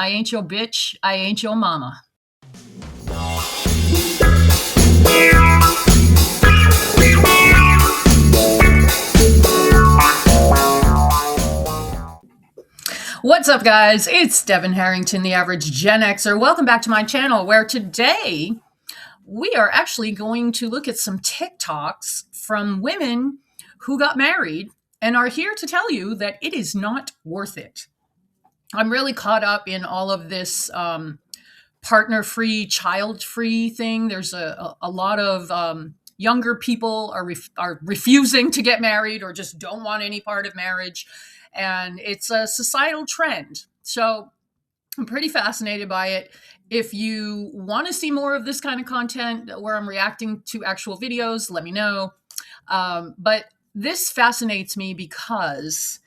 I ain't your bitch. I ain't your mama. What's up, guys? It's Devin Harrington, the average Gen Xer. Welcome back to my channel, where today we are actually going to look at some TikToks from women who got married and are here to tell you that it is not worth it. I'm really caught up in all of this partner-free, child-free thing. There's a lot of younger people are refusing to get married or just don't want any part of marriage. And it's a societal trend. So I'm pretty fascinated by it. If you want to see more of this kind of content where I'm reacting to actual videos, let me know. But this fascinates me because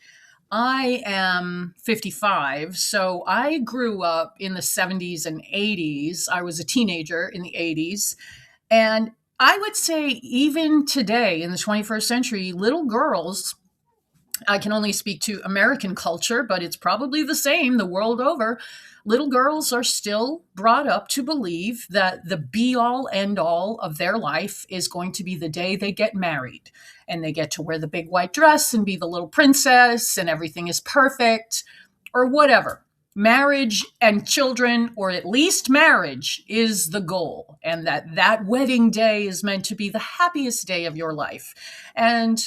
I am 55, so I grew up in the 70s and 80s. I was a teenager in the 80s. And I would say even today in the 21st century, little girls, I can only speak to American culture, but it's probably the same the world over. Little girls are still brought up to believe that the be-all, end-all of their life is going to be the day they get married. And they get to wear the big white dress and be the little princess and everything is perfect or whatever. Marriage and children, or at least marriage, is the goal. And that wedding day is meant to be the happiest day of your life. And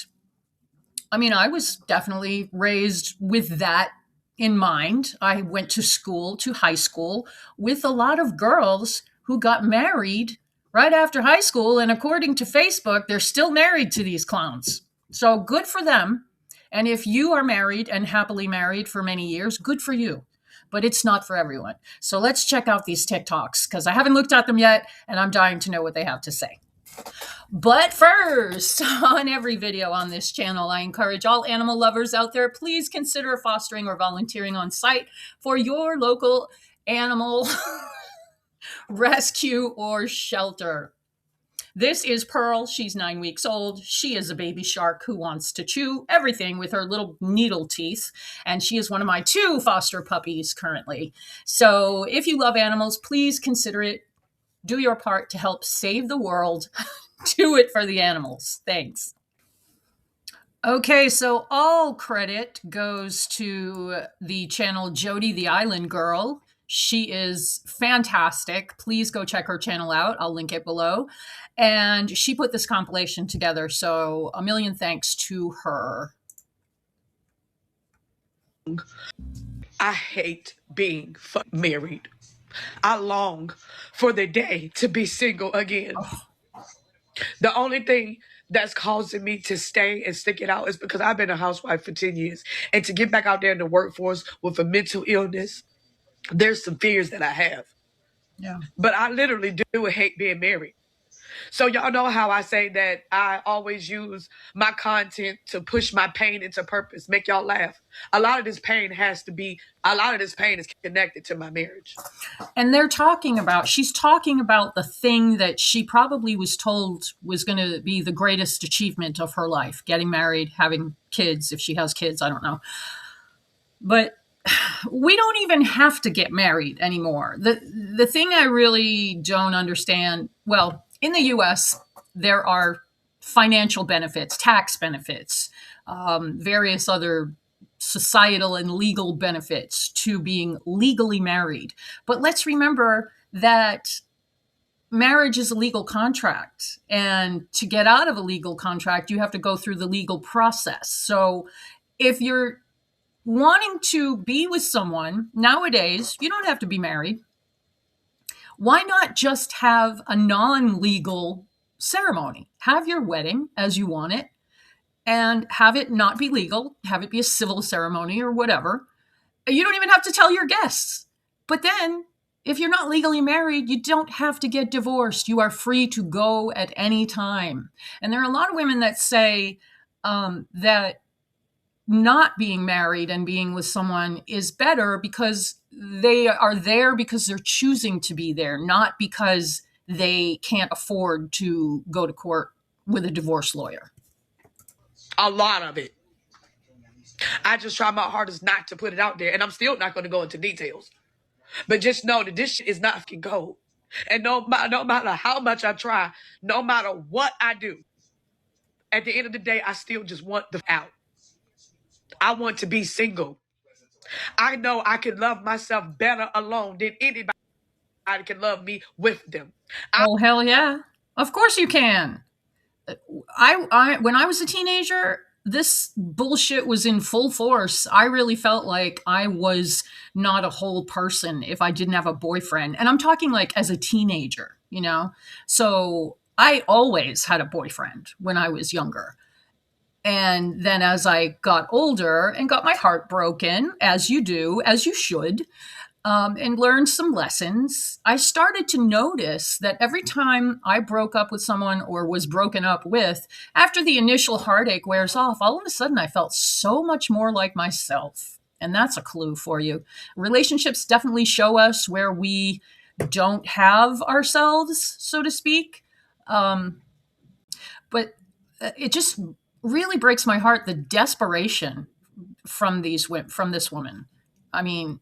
I mean, I was definitely raised with that in mind. I went to high school with a lot of girls who got married right after high school. And according to Facebook, they're still married to these clowns. So good for them. And if you are married and happily married for many years, good for you. But it's not for everyone. So let's check out these TikToks because I haven't looked at them yet and I'm dying to know what they have to say. But first, on every video on this channel, I encourage all animal lovers out there, please consider fostering or volunteering on site for your local animal rescue or shelter. This is Pearl. She's 9 weeks old. She is a baby shark who wants to chew everything with her little needle teeth. And she is one of my 2 foster puppies currently. So if you love animals, please consider it. Do your part to help save the world. Do it for the animals. Thanks. Okay, so all credit goes to the channel Jodi The Island Girl. She is fantastic. Please go check her channel out. I'll link it below. And she put this compilation together, so a million thanks to her. I hate being married. I long for the day to be single again. Oh. The only thing that's causing me to stay and stick it out is because I've been a housewife for 10 years. And to get back out there in the workforce with a mental illness, there's some fears that I have. Yeah. But I literally do hate being married. So y'all know how I say that I always use my content to push my pain into purpose, make y'all laugh. A lot of this pain is connected to my marriage. And she's talking about the thing that she probably was told was going to be the greatest achievement of her life, getting married, having kids, if she has kids, I don't know. But we don't even have to get married anymore. The thing I really don't understand, well, in the US, there are financial benefits, tax benefits, various other societal and legal benefits to being legally married. But let's remember that marriage is a legal contract. And to get out of a legal contract, you have to go through the legal process. So if you're wanting to be with someone nowadays, you don't have to be married. Why not just have a non-legal ceremony? Have your wedding as you want it and have it not be legal, have it be a civil ceremony or whatever. You don't even have to tell your guests. But then if you're not legally married, you don't have to get divorced. You are free to go at any time. And there are a lot of women that say that not being married and being with someone is better because they are there because they're choosing to be there, not because they can't afford to go to court with a divorce lawyer. A lot of it. I just try my hardest not to put it out there, and I'm still not going to go into details. But just know that this shit is not fucking gold. And no matter how much I try, no matter what I do, at the end of the day, I still just want the out. I want to be single. I know I can love myself better alone than anybody can love me with them. Oh, hell yeah. Of course you can. I when I was a teenager, this bullshit was in full force. I really felt like I was not a whole person if I didn't have a boyfriend. And I'm talking like as a teenager, you know? So I always had a boyfriend when I was younger. And then as I got older and got my heart broken, as you do, as you should, and learned some lessons, I started to notice that every time I broke up with someone or was broken up with, after the initial heartache wears off, all of a sudden I felt so much more like myself. And that's a clue for you. Relationships definitely show us where we don't have ourselves, so to speak. But it just really breaks my heart, the desperation from this woman. I mean,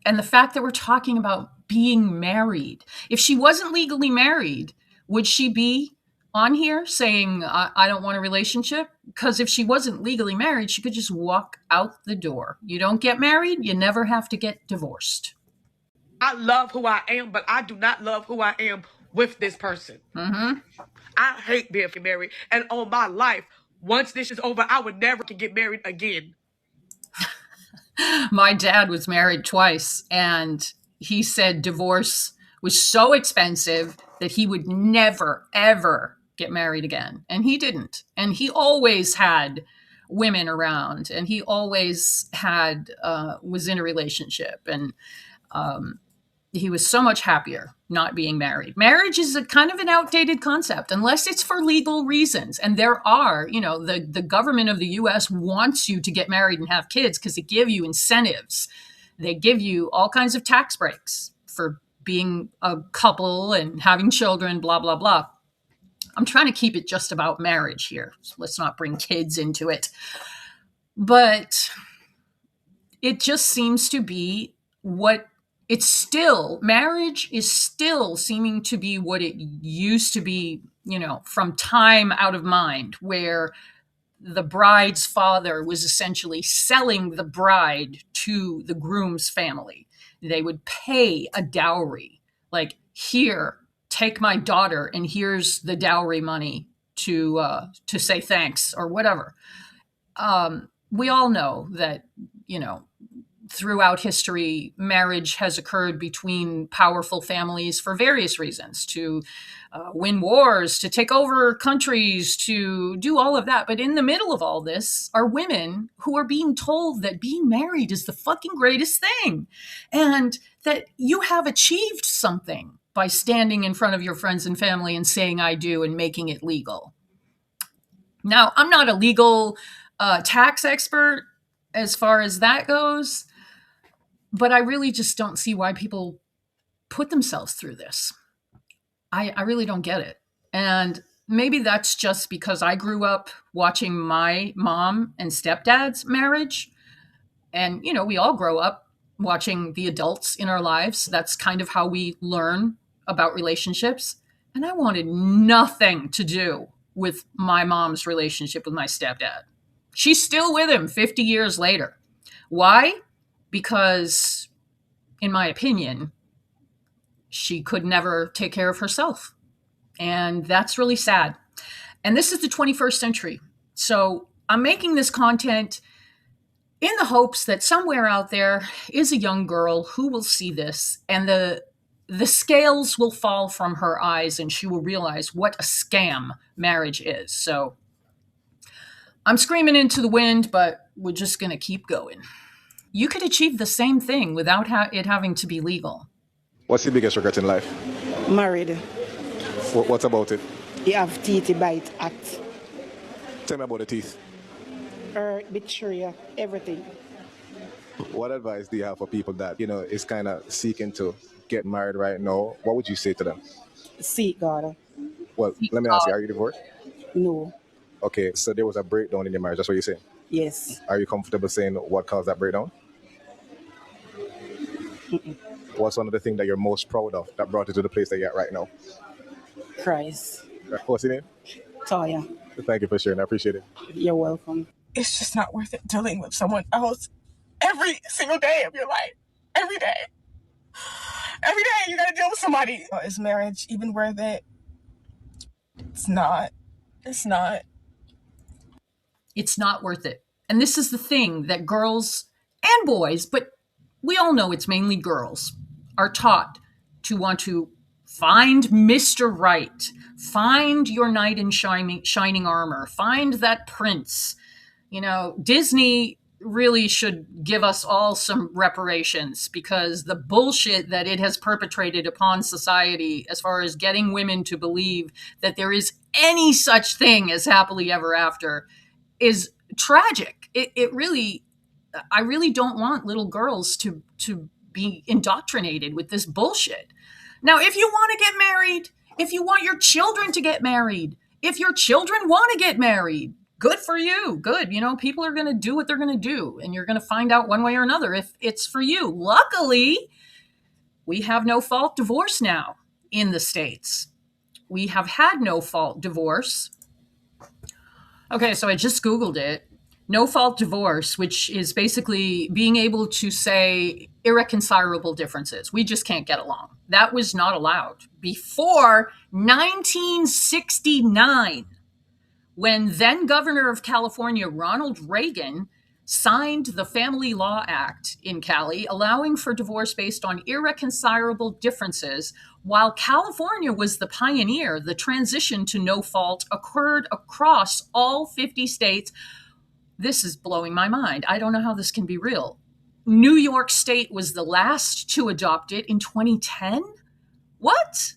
and the fact that we're talking about being married. If she wasn't legally married, would she be on here saying, I don't want a relationship? Because if she wasn't legally married, she could just walk out the door. You don't get married, you never have to get divorced. I love who I am, but I do not love who I am with this person. Mm-hmm. I hate being married. And on my life, once this is over, I would never get married again. My dad was married twice, and he said divorce was so expensive that he would never, ever get married again. And he didn't. And he always had women around, and he always had, was in a relationship. And he was so much happier not being married. Marriage is a kind of an outdated concept unless it's for legal reasons. And there are, you know, the government of the US wants you to get married and have kids because they give you incentives. They give you all kinds of tax breaks for being a couple and having children, blah, blah, blah. I'm trying to keep it just about marriage here. So let's not bring kids into it. But it just seems to be what it's still, marriage is still seeming to be what it used to be, you know, from time out of mind, where the bride's father was essentially selling the bride to the groom's family. They would pay a dowry, like, here, take my daughter, and here's the dowry money to say thanks or whatever. We all know that, you know, throughout history, marriage has occurred between powerful families for various reasons, to win wars, to take over countries, to do all of that. But in the middle of all this are women who are being told that being married is the fucking greatest thing, and that you have achieved something by standing in front of your friends and family and saying I do and making it legal. Now, I'm not a legal tax expert as far as that goes, but I really just don't see why people put themselves through this. I really don't get it. And maybe that's just because I grew up watching my mom and stepdad's marriage. And, you know, we all grow up watching the adults in our lives. That's kind of how we learn about relationships. And I wanted nothing to do with my mom's relationship with my stepdad. She's still with him 50 years later. Why? Because, in my opinion, she could never take care of herself. And that's really sad. And this is the 21st century. So I'm making this content in the hopes that somewhere out there is a young girl who will see this, and the scales will fall from her eyes and she will realize what a scam marriage is. So I'm screaming into the wind, but we're just going to keep going. You could achieve the same thing without it having to be legal. What's the biggest regret in life? Married. What about it? You have teeth bite act. Tell me about the teeth. Betrayal, everything. What advice do you have for people that, you know, is kind of seeking to get married right now? What would you say to them? Seek God. Well, let me ask you, are you divorced? No. Okay, so there was a breakdown in your marriage. That's what you're saying? Yes. Are you comfortable saying what caused that breakdown? What's one of the things that you're most proud of that brought you to the place that you're at right now? Christ. What's your name? Toya. Thank you for sharing. I appreciate it. You're welcome. It's just not worth it dealing with someone else every single day of your life. Every day. Every day you gotta deal with somebody. Is marriage even worth it? It's not. It's not. It's not worth it. And this is the thing that girls and boys, but we all know it's mainly girls, are taught to want to find Mr. Right, find your knight in shining armor, find that prince. You know, Disney really should give us all some reparations because the bullshit that it has perpetrated upon society as far as getting women to believe that there is any such thing as happily ever after is tragic. It really, I really don't want little girls to be indoctrinated with this bullshit. Now, if you want to get married, if you want your children to get married, if your children want to get married, good for you. Good. You know, people are going to do what they're going to do, and you're going to find out one way or another if it's for you. Luckily, we have no fault divorce now in the States. We have had no fault divorce. Okay, so I just Googled it. No fault divorce, which is basically being able to say irreconcilable differences. We just can't get along. That was not allowed before 1969, when then Governor of California, Ronald Reagan, signed the Family Law Act in Cali, allowing for divorce based on irreconcilable differences. While California was the pioneer, the transition to no fault occurred across all 50 states. This is blowing my mind. I don't know how this can be real. New York State was the last to adopt it in 2010. What?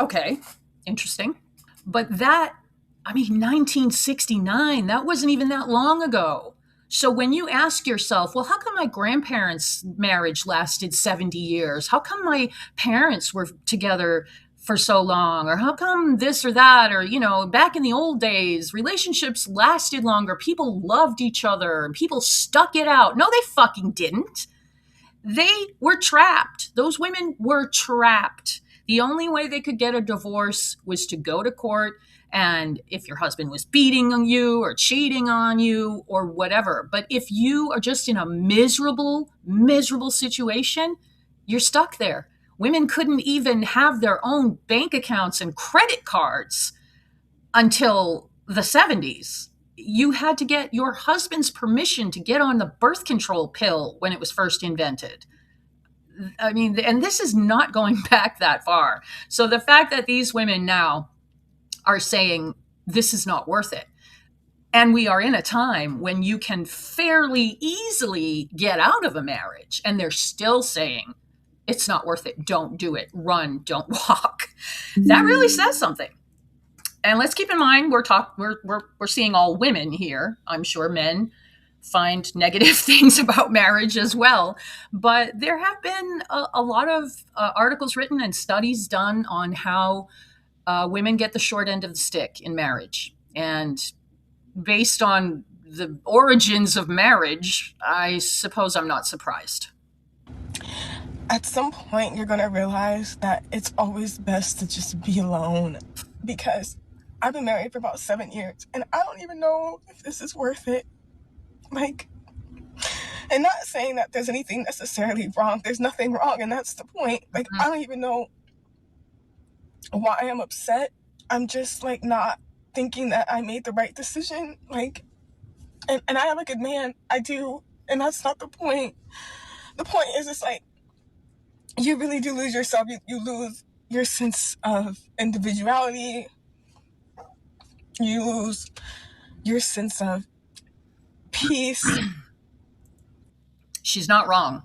Okay, interesting. But that, 1969, that wasn't even that long ago. So when you ask yourself, well, how come my grandparents' marriage lasted 70 years? How come my parents were together for so long? Or how come this or that? Or, back in the old days, relationships lasted longer. People loved each other and people stuck it out. No, they fucking didn't. They were trapped. Those women were trapped. The only way they could get a divorce was to go to court, and if your husband was beating on you or cheating on you or whatever. But if you are just in a miserable, miserable situation, you're stuck there. Women couldn't even have their own bank accounts and credit cards until the 70s. You had to get your husband's permission to get on the birth control pill when it was first invented. And this is not going back that far. So the fact that these women now are saying this is not worth it, and we are in a time when you can fairly easily get out of a marriage, and they're still saying it's not worth it, don't do it, run, don't walk. That really says something. And let's keep in mind, we're seeing all women here. I'm sure men find negative things about marriage as well. But there have been a lot of articles written and studies done on how women get the short end of the stick in marriage. And based on the origins of marriage, I suppose I'm not surprised. At some point, you're going to realize that it's always best to just be alone, because I've been married for about 7 years and I don't even know if this is worth it. And not saying that there's anything necessarily wrong. There's nothing wrong, and that's the point. I don't even know why I'm upset. I'm just not thinking that I made the right decision. And I am a good man. I do. And that's not the point. The point is, it's you really do lose yourself. You lose your sense of individuality. You lose your sense of peace. She's not wrong.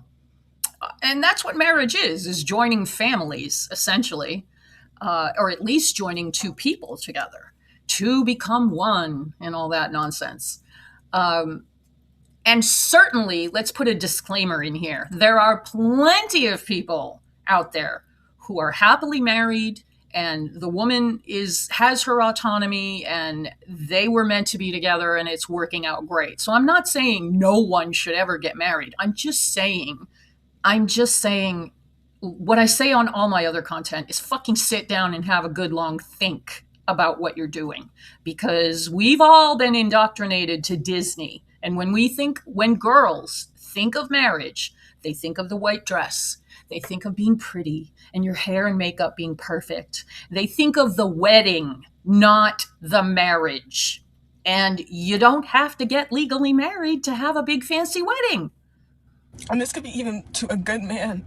And that's what marriage is joining families, essentially, or at least joining two people together to become one and all that nonsense. And certainly, let's put a disclaimer in here. There are plenty of people out there who are happily married, and the woman has her autonomy, and they were meant to be together, and it's working out great. So I'm not saying no one should ever get married. I'm just saying I'm just saying what I say on all my other content is fucking sit down and have a good long think about what you're doing, because we've all been indoctrinated to Disney. And when girls think of marriage, they think of the white dress. They think of being pretty and your hair and makeup being perfect. They think of the wedding, not the marriage. And you don't have to get legally married to have a big fancy wedding. And this could be even to a good man.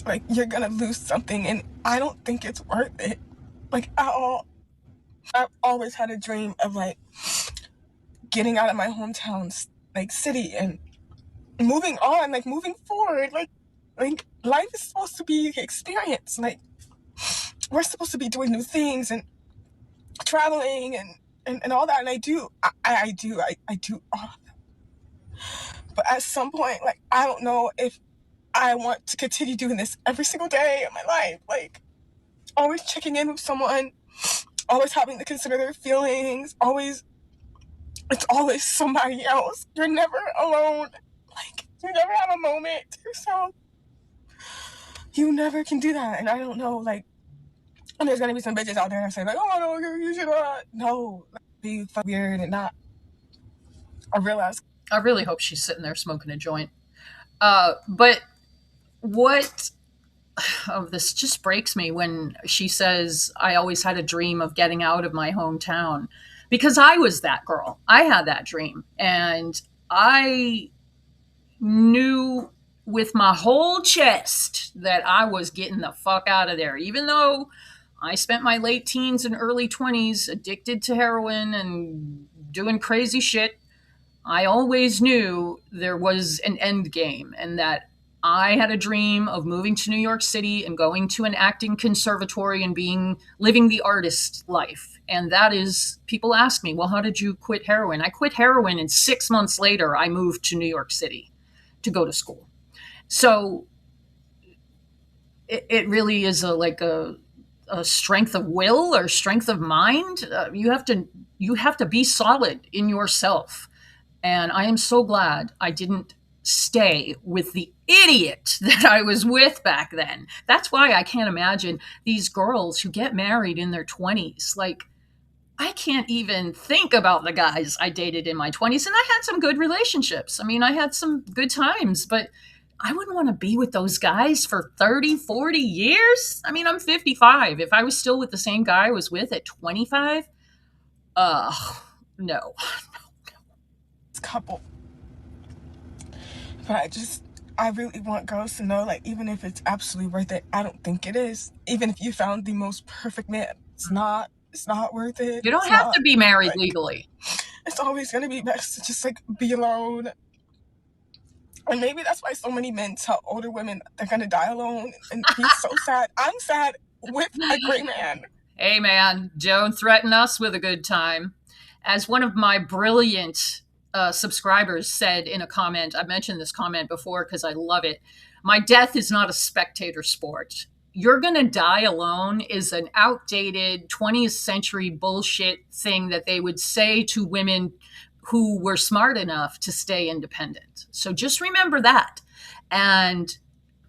Like, you're gonna lose something, and I don't think it's worth it. Like, at all. I've always had a dream of, like, getting out of my hometown, like, city, and moving on, like, moving forward. Like life is supposed to be experience. Like, we're supposed to be doing new things and traveling and all that. And I do all of that. But at some point, like, I don't know if I want to continue doing this every single day of my life. Like, always checking in with someone, always having to consider their feelings, it's always somebody else. You're never alone. Like, you never have a moment to yourself. You never can do that. And I don't know, like, and there's gonna be some bitches out there that say, like, oh no, you should no, like, be weird and not. I realize. I really hope she's sitting there smoking a joint. But what of this just breaks me when she says, I always had a dream of getting out of my hometown, because I was that girl. I had that dream, and I knew with my whole chest that I was getting the fuck out of there, even though I spent my late teens and early 20s addicted to heroin and doing crazy shit. I always knew there was an end game, and that I had a dream of moving to New York City and going to an acting conservatory and living the artist life. And that is, people ask me, well, how did you quit heroin? I quit heroin, and 6 months later, I moved to New York City to go to school. So it really is a strength of will or strength of mind. You have to be solid in yourself. And I am so glad I didn't stay with the idiot that I was with back then. That's why I can't imagine these girls who get married in their 20s. Like, I can't even think about the guys I dated in my 20s. And I had some good relationships. I mean, I had some good times, but I wouldn't want to be with those guys for 30, 40 years. I mean, I'm 55. If I was still with the same guy I was with at 25, no. Couple. But I really want girls to know, like, even if it's absolutely worth it, I don't think it is. Even if you found the most perfect man, it's not worth it. You don't have to be married like, legally. It's always going to be best to just, like, be alone. And maybe that's why so many men tell older women they're going to die alone and be so sad. I'm sad with a great man. Hey, man, don't threaten us with a good time. As one of my brilliant subscribers said in a comment, I mentioned this comment before because I love it. My death is not a spectator sport. You're going to die alone is an outdated 20th century bullshit thing that they would say to women who were smart enough to stay independent. So just remember that. And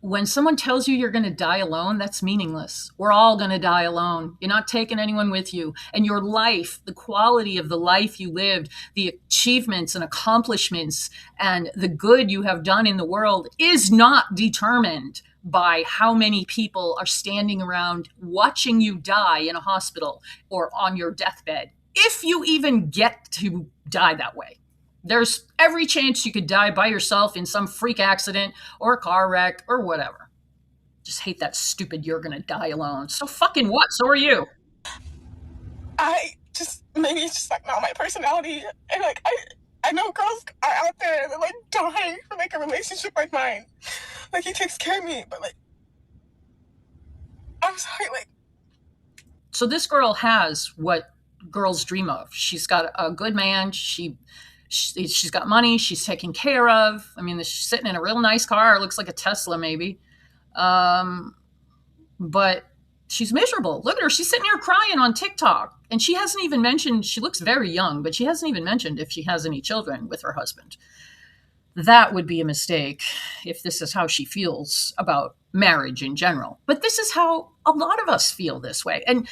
when someone tells you you're going to die alone, that's meaningless. We're all going to die alone. You're not taking anyone with you. And your life, the quality of the life you lived, the achievements and accomplishments, and the good you have done in the world is not determined by how many people are standing around watching you die in a hospital or on your deathbed, if you even get to die that way. There's every chance you could die by yourself in some freak accident or a car wreck or whatever. Just hate that stupid "you're gonna die alone." So fucking what? So are you. Maybe it's just, like, not my personality. And, like, I know girls are out there and they're, like, dying for, like, a relationship like mine. Like, he takes care of me, but, like, I'm sorry, like. So this girl has what girls dream of. She's got a good man. She's got money. She's taken care of. I mean, she's sitting in a real nice car. It looks like a Tesla, maybe. But she's miserable. Look at her. She's sitting here crying on TikTok. And she hasn't even mentioned, she looks very young, but she hasn't even mentioned if she has any children with her husband. That would be a mistake if this is how she feels about marriage in general. But this is how a lot of us feel this way. And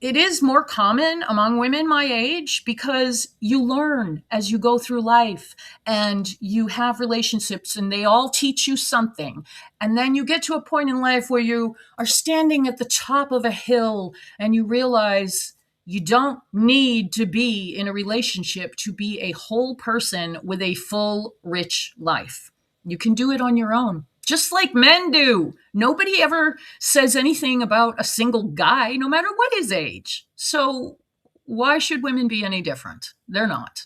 it is more common among women my age because you learn as you go through life and you have relationships and they all teach you something. And then you get to a point in life where you are standing at the top of a hill and you realize you don't need to be in a relationship to be a whole person with a full, rich life. You can do it on your own, just like men do. Nobody ever says anything about a single guy, no matter what his age. So why should women be any different? They're not.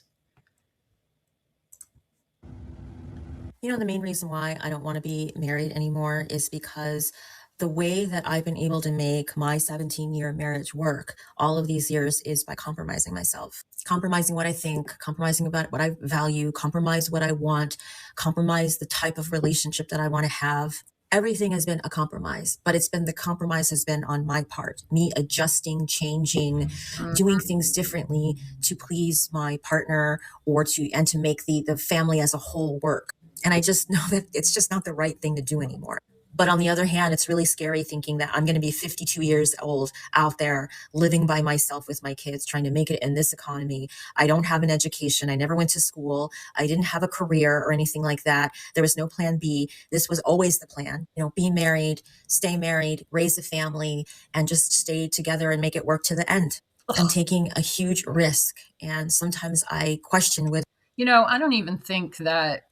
The main reason why I don't want to be married anymore is because the way that I've been able to make my 17-year marriage work all of these years is by compromising myself, compromising what I think, compromising about what I value, compromise what I want, compromise the type of relationship that I want to have. Everything has been a compromise, but the compromise has been on my part, me adjusting, changing, doing things differently to please my partner or to make the family as a whole work. And I just know that it's just not the right thing to do anymore. But on the other hand, it's really scary thinking that I'm going to be 52 years old out there living by myself with my kids, trying to make it in this economy. I don't have an education. I never went to school. I didn't have a career or anything like that. There was no plan B. This was always the plan. Be married, stay married, raise a family, and just stay together and make it work to the end. I'm taking a huge risk. And sometimes I question whether. I don't even think that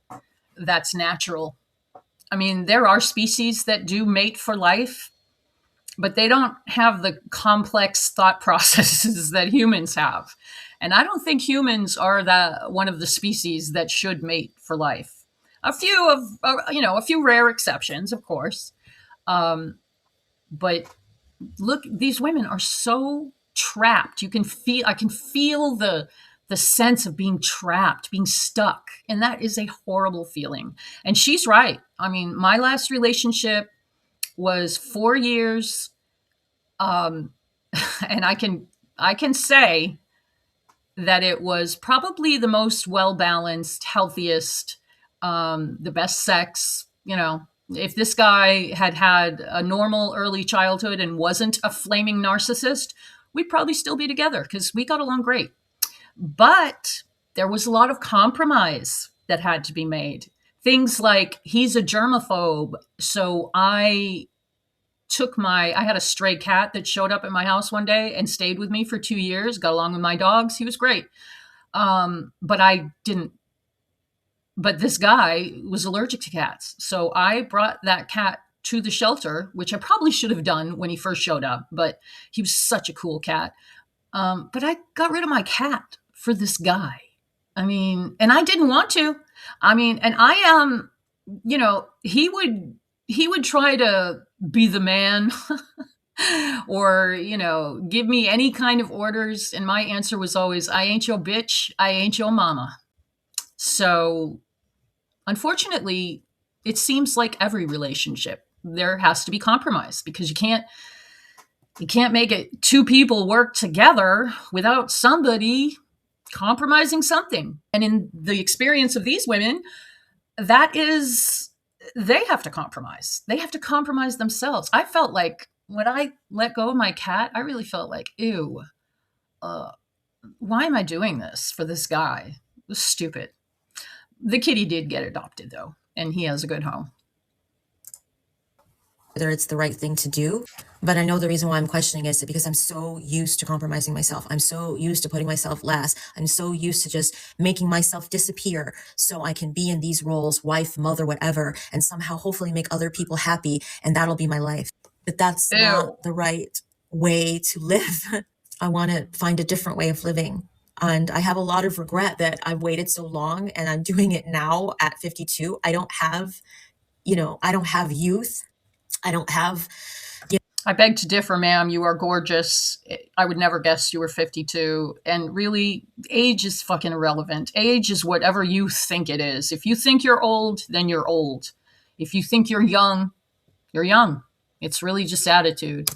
that's natural. I mean, there are species that do mate for life, but they don't have the complex thought processes that humans have. And I don't think humans are one of the species that should mate for life. A few rare exceptions, of course. But look, these women are so trapped. I can feel the sense of being trapped, being stuck. And that is a horrible feeling. And she's right. I mean, my last relationship was 4 years. And I can say that it was probably the most well-balanced, healthiest, the best sex. If this guy had had a normal early childhood and wasn't a flaming narcissist, we'd probably still be together because we got along great. But there was a lot of compromise that had to be made. Things like he's a germaphobe. So I had a stray cat that showed up at my house one day and stayed with me for 2 years, got along with my dogs. He was great. But this guy was allergic to cats. So I brought that cat to the shelter, which I probably should have done when he first showed up, but he was such a cool cat. But I got rid of my cat for this guy. I mean, and I didn't want to. I mean, and I am, he would try to be the man or, give me any kind of orders. And my answer was always, I ain't your bitch. I ain't your mama. So unfortunately, it seems like every relationship, there has to be compromise because you can't make it two people work together without somebody compromising something. And in the experience of these women, they have to compromise. They have to compromise themselves. I felt like when I let go of my cat, I really felt like, ew, why am I doing this for this guy? It was stupid. The kitty did get adopted though, and he has a good home. Whether it's the right thing to do. But I know the reason why I'm questioning is because I'm so used to compromising myself. I'm so used to putting myself last. I'm so used to just making myself disappear so I can be in these roles, wife, mother, whatever, and somehow hopefully make other people happy, and that'll be my life. But that's not the right way to live. I want to find a different way of living. And I have a lot of regret that I've waited so long and I'm doing it now at 52. I don't have youth. I don't have. I beg to differ, ma'am. You are gorgeous. I would never guess you were 52. And really, age is fucking irrelevant. Age is whatever you think it is. If you think you're old, then you're old. If you think you're young, you're young. It's really just attitude.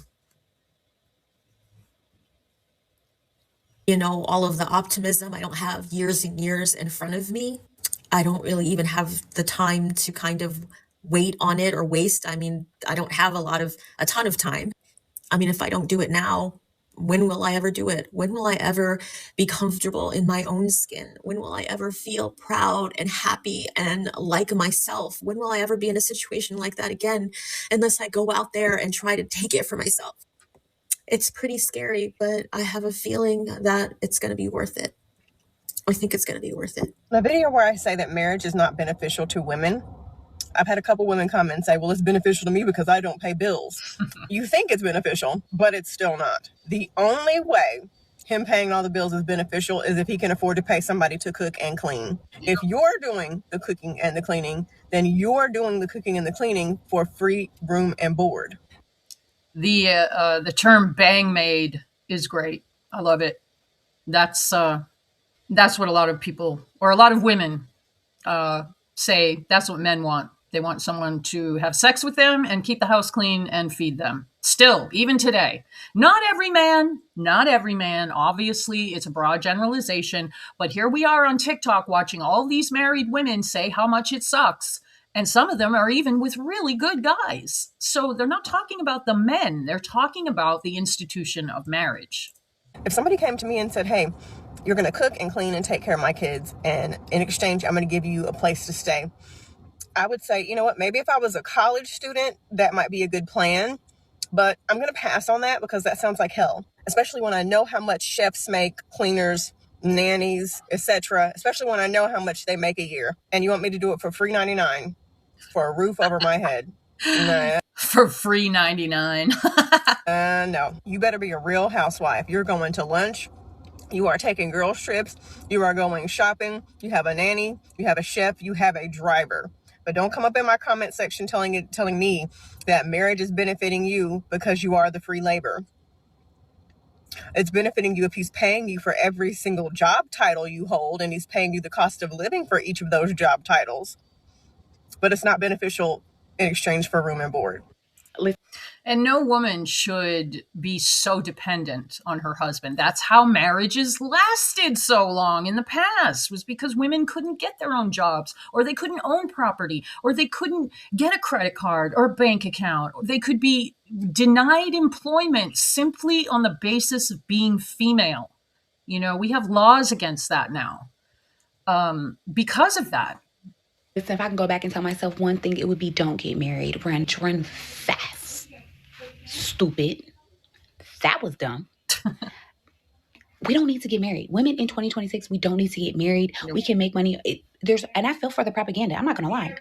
All of the optimism. I don't have years and years in front of me. I don't really even have the time to kind of wait on it or waste. I mean, I don't have a ton of time. I mean, if I don't do it now, when will I ever do it? When will I ever be comfortable in my own skin? When will I ever feel proud and happy and like myself? When will I ever be in a situation like that again, unless I go out there and try to take it for myself? It's pretty scary, but I have a feeling that it's going to be worth it. I think it's going to be worth it. The video where I say that marriage is not beneficial to women, I've had a couple women come and say, well, it's beneficial to me because I don't pay bills. You think it's beneficial, but it's still not. The only way him paying all the bills is beneficial is if he can afford to pay somebody to cook and clean. If you're doing the cooking and the cleaning, then you're doing the cooking and the cleaning for free room and board. The term "bang maid" is great. I love it. That's what a lot of people or a lot of women say. That's what men want. They want someone to have sex with them and keep the house clean and feed them. Still, even today, not every man. Obviously, it's a broad generalization, but here we are on TikTok watching all these married women say how much it sucks. And some of them are even with really good guys. So they're not talking about the men. They're talking about the institution of marriage. If somebody came to me and said, hey, you're going to cook and clean and take care of my kids, and in exchange, I'm going to give you a place to stay, I would say, you know what, maybe if I was a college student, that might be a good plan. But I'm going to pass on that because that sounds like hell, especially when I know how much chefs make, cleaners, nannies, etc., especially when I know how much they make a year. And you want me to do it for free 99 for a roof over my head? No. For free 99. No. You better be a real housewife. You're going to lunch. You are taking girls trips. You are going shopping. You have a nanny. You have a chef. You have a driver. But don't come up in my comment section telling me that marriage is benefiting you because you are the free labor. It's benefiting you if he's paying you for every single job title you hold, and he's paying you the cost of living for each of those job titles. But it's not beneficial in exchange for room and board. And no woman should be so dependent on her husband. That's how marriages lasted so long in the past, was because women couldn't get their own jobs, or they couldn't own property, or they couldn't get a credit card or a bank account. They could be denied employment simply on the basis of being female. You know, we have laws against that now because of that. If I can go back and tell myself one thing, it would be don't get married. Run fast. Stupid. That was dumb. We don't need to get married. Women in 2026, we don't need to get married. Nope. We can make money. And I feel for the propaganda. I'm not going to lie.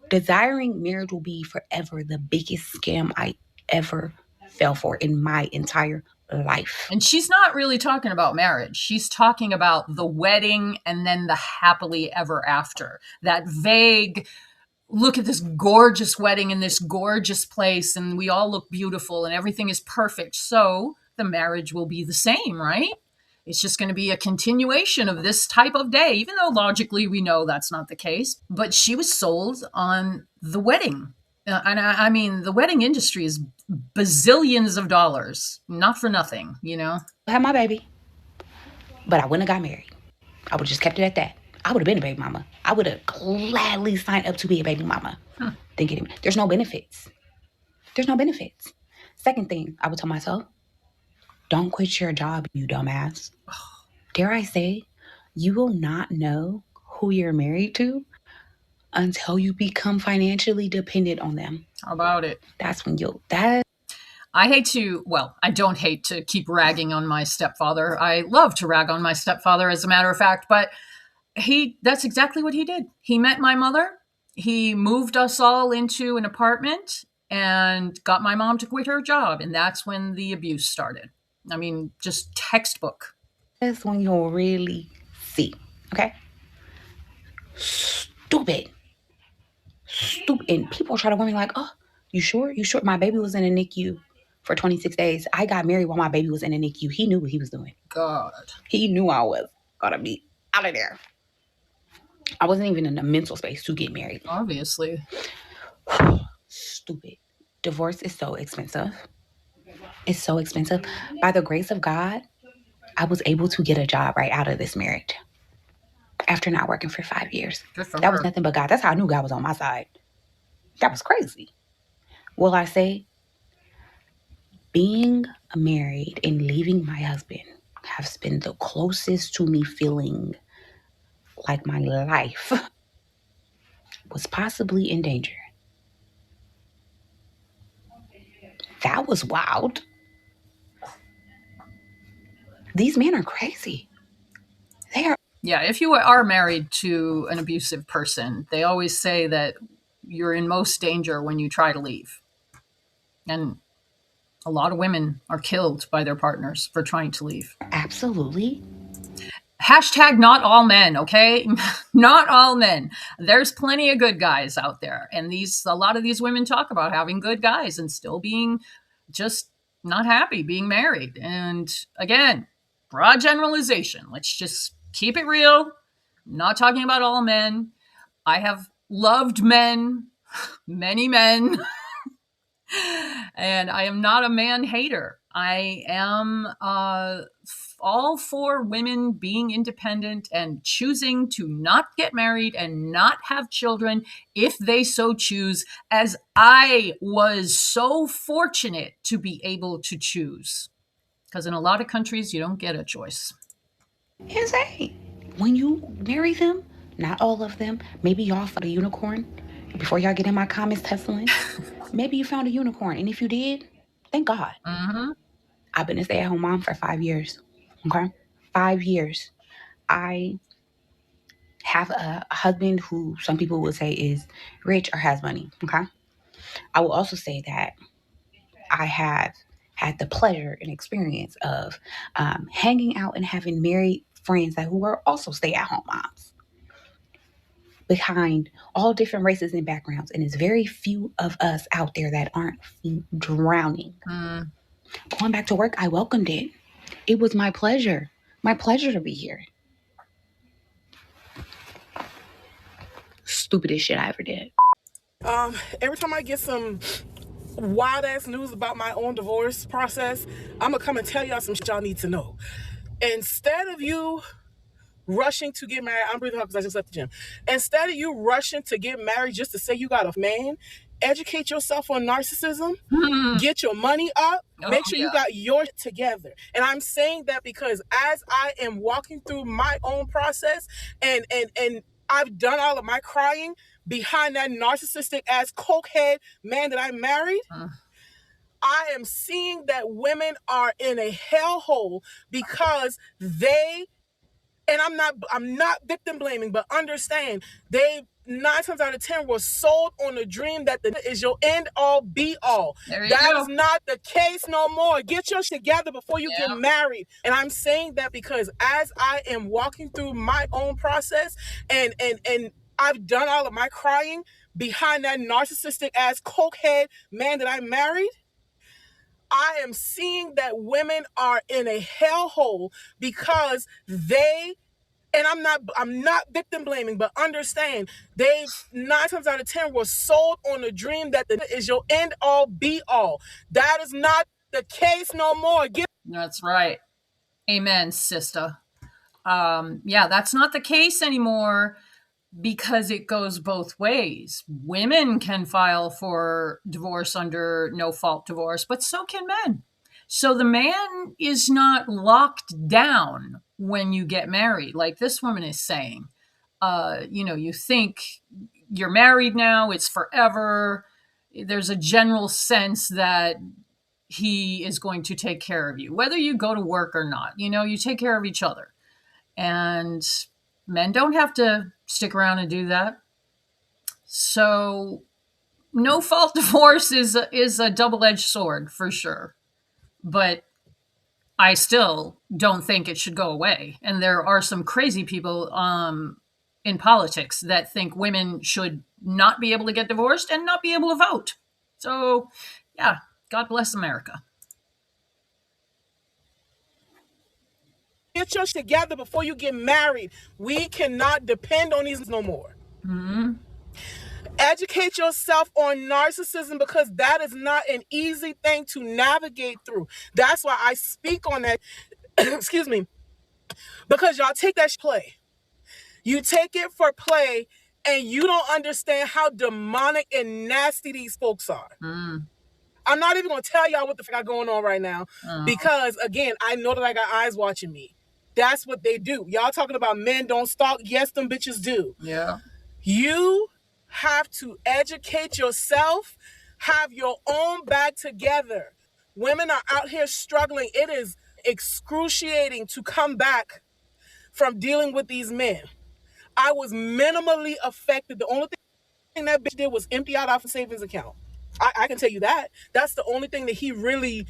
Desiring marriage will be forever the biggest scam I ever fell for in my entire life. And she's not really talking about marriage. She's talking about the wedding and then the happily ever after. That vague, look at this gorgeous wedding in this gorgeous place, and we all look beautiful and everything is perfect. So the marriage will be the same, right? It's just going to be a continuation of this type of day, even though logically we know that's not the case. But she was sold on the wedding. And I mean, the wedding industry is bazillions of dollars, not for nothing, you know? I had my baby, but I wouldn't have got married. I would have just kept it at that. I would have been a baby mama. I would have gladly signed up to be a baby mama. Thinking there's no benefits. There's no benefits. Second thing, I would tell myself, don't quit your job, you dumbass. Dare I say, you will not know who you're married to until you become financially dependent on them. How about it? That's when I don't hate to keep ragging on my stepfather. I love to rag on my stepfather, as a matter of fact, but that's exactly what he did. He met my mother. He moved us all into an apartment and got my mom to quit her job. And that's when the abuse started. I mean, just textbook. That's when you'll really see. Okay? Stupid. And people try to warn me like, oh, you sure? You sure? My baby was in a NICU for 26 days. I got married while my baby was in a NICU. He knew what he was doing. God. He knew I was gonna be out of there. I wasn't even in a mental space to get married. Obviously. Stupid. Divorce is so expensive. It's so expensive. By the grace of God, I was able to get a job right out of this marriage. after not working for 5 years. Good for That her. was nothing but God. That's how I knew God was on my side. That was crazy. Will I say, being married and leaving my husband has been the closest to me feeling like my life was possibly in danger. That was wild. These men are crazy. They are. Yeah, if you are married to an abusive person, they always say that you're in most danger when you try to leave. And a lot of women are killed by their partners for trying to leave. Absolutely. Hashtag not all men, okay? Not all men. There's plenty of good guys out there. And a lot of these women talk about having good guys and still being just not happy being married. And again, broad generalization. Let's just keep it real. I'm not talking about all men. I have loved men, many men, and I am not a man hater. I am all for women being independent and choosing to not get married and not have children if they so choose, as I was so fortunate to be able to choose. Because in a lot of countries, you don't get a choice. Insane. When you marry them, not all of them, maybe y'all found a unicorn. Before y'all get in my comments tussling, maybe you found a unicorn. And if you did, thank God. Mm-hmm. I've been a stay-at-home mom for 5 years. Okay? 5 years. I have a husband who some people would say is rich or has money. Okay? I will also say that I have had the pleasure and experience of hanging out and having married friends who are also stay-at-home moms behind all different races and backgrounds. And it's very few of us out there that aren't drowning. Going back to work, I welcomed it. It was my pleasure. My pleasure to be here. Stupidest shit I ever did. Every time I get some wild ass news about my own divorce process, I'm gonna come and tell y'all some shit y'all need to know. Instead of you rushing to get married, I'm breathing hard because I just left the gym. Instead of you rushing to get married just to say you got a man, educate yourself on narcissism, get your money up, make sure you got yours together. And I'm saying that because as I am walking through my own process and I've done all of my crying behind that narcissistic ass cokehead man that I married, I am seeing that women are in a hellhole because they, and I'm not victim blaming, but understand they 9 times out of 10 were sold on the dream that is your end all be all. That is not the case no more. Get your shit together before you get married. And I'm saying that because as I am walking through my own process and I've done all of my crying behind that narcissistic ass cokehead man that I married, I am seeing that women are in a hellhole because they, and I'm not victim blaming, but understand they 9 times out of 10 were sold on the dream that is your end all be all. That is not the case no more. That's right. Amen, sister. Yeah, that's not the case anymore because it goes both ways. Women can file for divorce under no fault divorce, but so can men. So the man is not locked down when you get married, like this woman is saying. You think you're married now, it's forever. There's a general sense that he is going to take care of you, whether you go to work or not. You take care of each other. And men don't have to stick around and do that. So no fault divorce is a double-edged sword for sure. But I still don't think it should go away. And there are some crazy people in politics that think women should not be able to get divorced and not be able to vote. So, yeah, God bless America. Get your shit together before you get married. We cannot depend on these no more. Educate yourself on narcissism because that is not an easy thing to navigate through. That's why I speak on that. Excuse me. Because y'all take that play. You take it for play, and you don't understand how demonic and nasty these folks are. I'm not even going to tell y'all what the fuck I got going on right now because, again, I know that I got eyes watching me. That's what they do. Y'all talking about men don't stalk. Yes, them bitches do. Yeah. You have to educate yourself, have your own bag together. Women are out here struggling. It is excruciating to come back from dealing with these men. I was minimally affected. The only thing that bitch did was empty out off a savings account. I can tell you that. That's the only thing that he really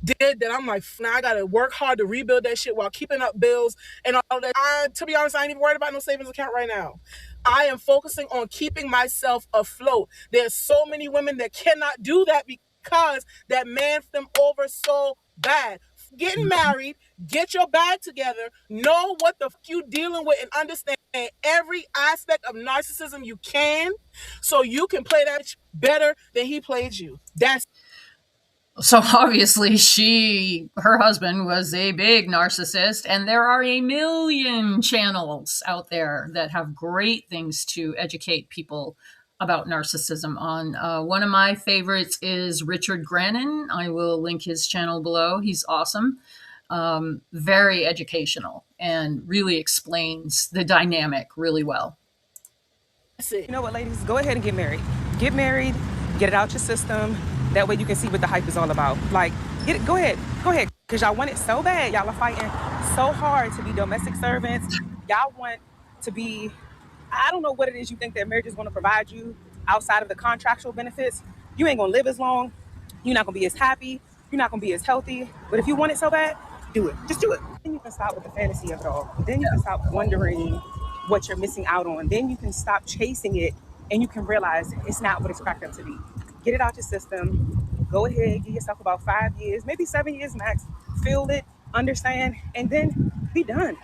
did that I'm like, now I gotta work hard to rebuild that shit while keeping up bills and all that. To be honest, I ain't even worried about no savings account right now. I am focusing on keeping myself afloat. There's so many women that cannot do that because that man f them over so bad. Getting married, get your bag together, know what the f you dealing with, and understand every aspect of narcissism you can, so you can play that bitch better than he played you. That's So obviously her husband was a big narcissist, and there are a million channels out there that have great things to educate people about narcissism on. One of my favorites is Richard Grannon. I will link his channel below. He's awesome. Very educational and really explains the dynamic really well. You know what, ladies? Go ahead and get married. Get married, get it out your system. That way you can see what the hype is all about. Like, get it, go ahead, because y'all want it so bad. Y'all are fighting so hard to be domestic servants. Y'all want to be, I don't know what it is you think that marriage is going to provide you outside of the contractual benefits. You ain't going to live as long. You're not going to be as happy. You're not going to be as healthy. But if you want it so bad, do it. Just do it. Then you can stop with the fantasy of it all. Then you can stop wondering what you're missing out on. Then you can stop chasing it, and you can realize it's not what it's cracked up to be. Get it out your system. Go ahead, give yourself about 5 years, maybe 7 years max. Feel it, understand, and then be done.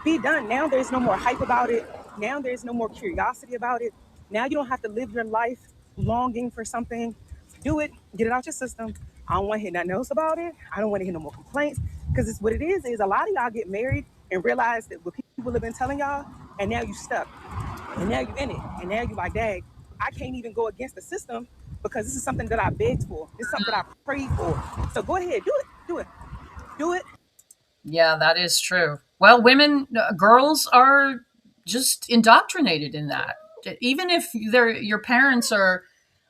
Be done. Now there's no more hype about it. Now there's no more curiosity about it. Now you don't have to live your life longing for something. Do it. Get it out your system. I don't want to hear nothing else about it. I don't want to hear no more complaints, because it's what it is a lot of y'all get married and realize that what people have been telling y'all, and now you stuck. And now you in it. And now you like, dang, I can't even go against the system because this is something that I begged for. This is something that I prayed for. So go ahead, do it, do it, do it. Yeah, that is true. Well, women, girls are just indoctrinated in that. Even if your parents are,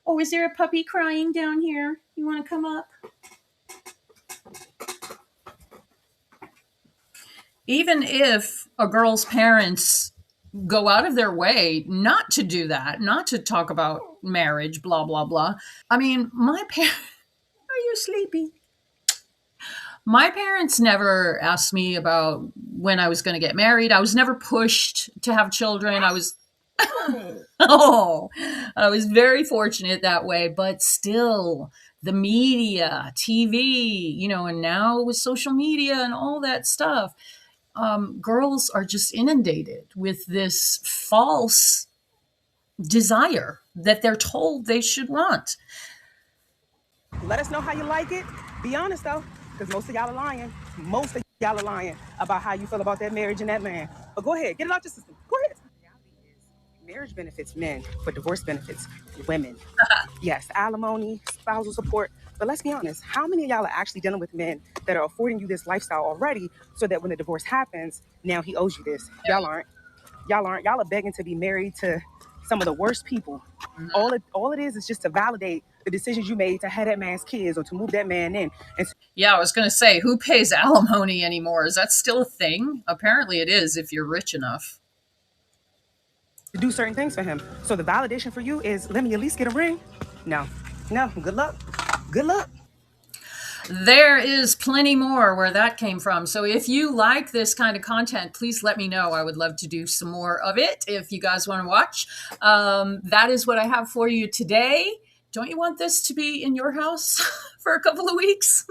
oh, is there a puppy crying down here? You want to come up? Even if a girl's parents go out of their way not to do that, not to talk about marriage, blah, blah, blah. I mean, my parents, are you sleepy? My parents never asked me about when I was going to get married. I was never pushed to have children. I was, I was very fortunate that way, but still the media, TV, and now with social media and all that stuff, girls are just inundated with this false desire that they're told they should want. Let us know how you like it. Be honest though, because most of y'all are lying. Most of y'all are lying about how you feel about that marriage and that man. But go ahead, get it out your system. Go ahead. Marriage benefits men, but divorce benefits women. Yes, alimony, spousal support. But let's be honest, how many of y'all are actually dealing with men that are affording you this lifestyle already so that when the divorce happens, now he owes you this? Y'all aren't. Y'all are begging to be married to some of the worst people. All it is just to validate the decisions you made to have that man's kids or to move that man in. And yeah, I was going to say, who pays alimony anymore? Is that still a thing? Apparently it is if you're rich enough. to do certain things for him. So the validation for you is, let me at least get a ring. No, good luck. Good luck. There is plenty more where that came from. So if you like this kind of content, please let me know. I would love to do some more of it if you guys want to watch. That is what I have for you today. Don't you want this to be in your house for a couple of weeks?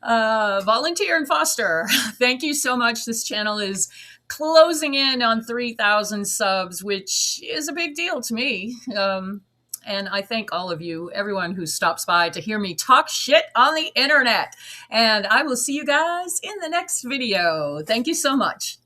Volunteer and foster. Thank you so much. This channel is closing in on 3,000 subs, which is a big deal to me. And I thank all of you, everyone who stops by to hear me talk shit on the internet. And I will see you guys in the next video. Thank you so much.